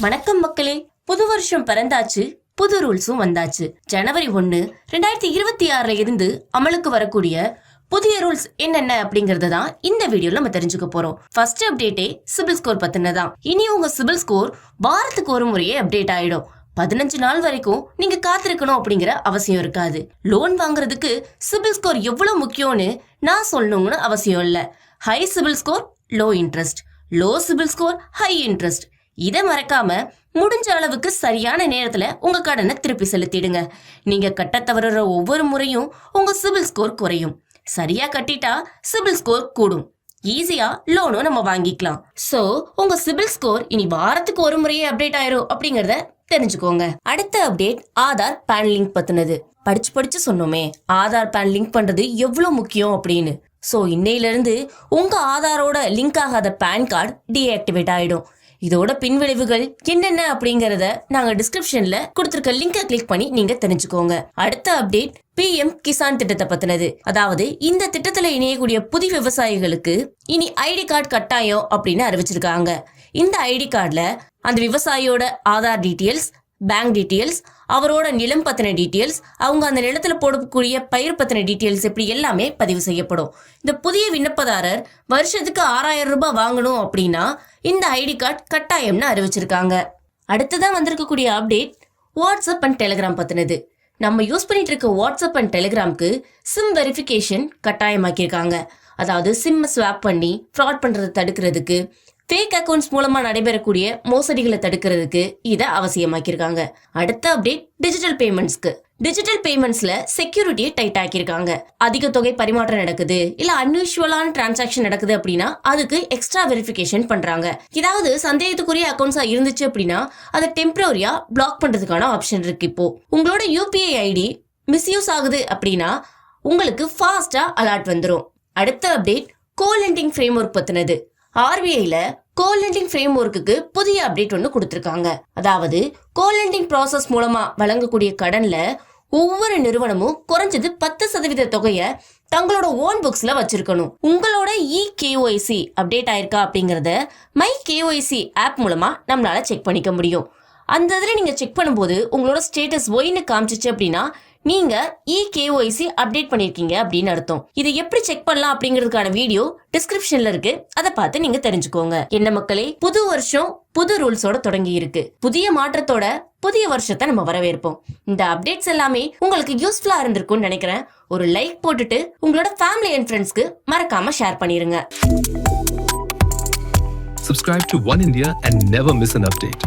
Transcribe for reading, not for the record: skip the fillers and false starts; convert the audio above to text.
வணக்கம் மக்களே, புது வருஷம் பிறந்தாச்சு, புது ரூல்ஸும் வந்தாச்சு. ஜனவரி 1, 2026 இருந்து அமலுக்கு வரக்கூடிய புதிய ரூல்ஸ் என்னென்ன அப்படிங்கறத தான் இந்த வீடியோல நம்ம தெரிஞ்சுக்க போறோம். ஃபர்ஸ்ட் அப்டேட்டே சிபில் ஸ்கோர் பத்தினதான். இனி உங்க சிபில் ஸ்கோர் வாரத்துக்கு ஒரு முறையே அப்டேட் ஆயிடும். 15 நாள் வரைக்கும் நீங்க காத்திருக்கணும் அப்படிங்கிற அவசியம் இருக்காது. லோன் வாங்குறதுக்கு சிபில் ஸ்கோர் எவ்வளவு முக்கியம்னு நான் சொல்லணும்னு அவசியம் இல்ல. High CIBIL score low interest, low CIBIL score high interest. இதை மறக்காம முடிஞ்ச அளவுக்கு சரியான நேரத்துல உங்க கடனை திருப்பி செலுத்திடுங்க. நீங்க கட்ட தவறுற ஒவ்வொரு முறையும் உங்க சிபில் ஸ்கோர் குறையும். சரியா கட்டிட்டா சிபில் ஸ்கோர் கூடும். ஈஸியா லோனும் நம்ம வாங்கிக்கலாம். சோ உங்க சிபில் ஸ்கோர் இனி வாரத்துக்கு ஒரு முறையே அப்டேட் ஆயிரும் அப்படிங்கறத தெரிஞ்சுக்கோங்க. அடுத்த அப்டேட் ஆதார் பேன் லிங்க் பத்தினது. படிச்சு சொன்னோமே, ஆதார் பேன் லிங்க் பண்றது எவ்வளவு முக்கியம் அப்படின்னு. சோ இன்னையில இருந்து உங்க ஆதாரோட லிங்க் ஆகாத பேன் கார்டு டீஆக்டிவேட் ஆயிடும். இதோட பின்விளைவுகள் என்னென்ன அப்படிங்கறத நாங்க டிஸ்கிரிப்ஷன்ல கொடுத்திருக்க லிங்கை கிளிக் பண்ணி நீங்க தெரிஞ்சுக்கோங்க. அடுத்த அப்டேட் PM கிசான் திட்டத்தை பத்தினது. அதாவது இந்த திட்டத்துல இணையக்கூடிய புதிய விவசாயிகளுக்கு இனி ஐடி கார்டு கட்டாயம் அப்படின்னு அறிவிச்சிருக்காங்க. இந்த ஐடி கார்டுல அந்த விவசாயியோட ஆதார் டீட்டெயில்ஸ், பேங்க் டீட்டெயில்ஸ், அவரோட நிலம் பத்தின டீட்டெயில்ஸ், அவங்க அந்த நிலத்துல போடக்கூடிய பயிர் பத்தின டீட்டெயில்ஸ், இப்படி எல்லாமே பதிவு செய்யப்படும். இந்த புதிய விண்ணப்பதாரர் வருஷத்துக்கு 6000 ரூபாய் வாங்கணும் அப்படின்னா இந்த ஐடி கார்டு கட்டாயம்னு அறிவிச்சிருக்காங்க. அடுத்ததான் வந்திருக்கக்கூடிய அப்டேட் வாட்ஸ்அப் அண்ட் டெலிகிராம் பத்தினது. நம்ம யூஸ் பண்ணிட்டு இருக்க வாட்ஸ்அப் அண்ட் டெலிகிராம்க்கு சிம் வெரிஃபிகேஷன் கட்டாயமாக்கியிருக்காங்க. அதாவது சிம் ஸ்வாப் பண்ணி ஃப்ராட் பண்றதை தடுக்கிறதுக்கு, ஃபேக் அக்கௌண்ட்ஸ் மூலமா நடைபெறக்கூடிய மோசடிகளை தடுக்கிறதுக்கு இதை அவசியமாக்கியிருக்காங்க. அடுத்த அப்டேட் டிஜிட்டல் பேமெண்ட்ஸ்க்கு. டிஜிட்டல் பேமெண்ட்ஸ்ல செக்யூரிட்டியை டைட் ஆக்கியிருக்காங்க. அதிக தொகை பரிமாற்றம் நடக்குது, இல்ல அன்யூஷுவலான டிரான்சாக்ஷன் நடக்குது அப்படின்னா அதுக்கு எக்ஸ்ட்ரா வெரிஃபிகேஷன் பண்றாங்க. ஏதாவது சந்தேகத்துக்குரிய அக்கௌண்ட்ஸா இருந்துச்சு அப்படின்னா அதை டெம்பரரியா பிளாக் பண்றதுக்கான ஆப்ஷன் இருக்கு. இப்போ உங்களோட UPI ஐடி மிஸ்யூஸ் ஆகுது அப்படின்னா உங்களுக்கு ஃபாஸ்டா அலர்ட் வந்துடும். அடுத்த அப்டேட் கோ-லெண்டிங் ஃப்ரேம்வொர்க் பத்தினது. RBIல கோ-லெண்டிங் ஃப்ரேம்வொர்க்குக்கு புதிய அப்டேட் ஒன்று கொடுத்திருக்காங்க. அதாவது கோ-லெண்டிங் ப்ராசஸ் மூலமா வழங்கக்கூடிய கடன்ல ஒவ்வொரு நிறுவனமும் குறைஞ்சது 10% தொகையை தங்களோட ஓன் புக்ஸ்ல வச்சிருக்கணும். உங்களோட eKYC அப்டேட் ஆயிருக்கா அப்படிங்கறத மை KYC ஆப் மூலமா நம்மளால செக் பண்ணிக்க முடியும். அந்த இதுல நீங்க செக் பண்ணும்போது உங்களோட ஸ்டேட்டஸ் ஒய்னு காமிச்சிச்சு அப்படின்னா நீங்க eKYC அப்டேட் பண்ணிருக்கீங்க அப்படின்னு அர்த்தம். இதை எப்படி செக் பண்ணலாம் அப்படிங்கிறதுக்கான வீடியோ டிஸ்கிரிப்ஷன்ல இருக்கு, அதை பார்த்து நீங்க தெரிஞ்சுக்கோங்க. என்ன மக்களே, புது வருஷம் புது ரூல்ஸோட தொடங்கி இருக்கு. புதிய மாற்றத்தோட புதிய வருஷத்தை நம்ம வரவேற்போம். இந்த அப்டேட்ஸ் எல்லாமே உங்களுக்கு யூஸ்ஃபுல்லா இருந்திருக்கும்னு நினைக்கிறேன். ஒரு லைக் போட்டுட்டு உங்களோட ஃபேமிலி அண்ட் ஃப்ரெண்ட்ஸ்க்கு மறக்காம ஷேர் பண்ணிருங்க. Subscribe to One India and never miss an update.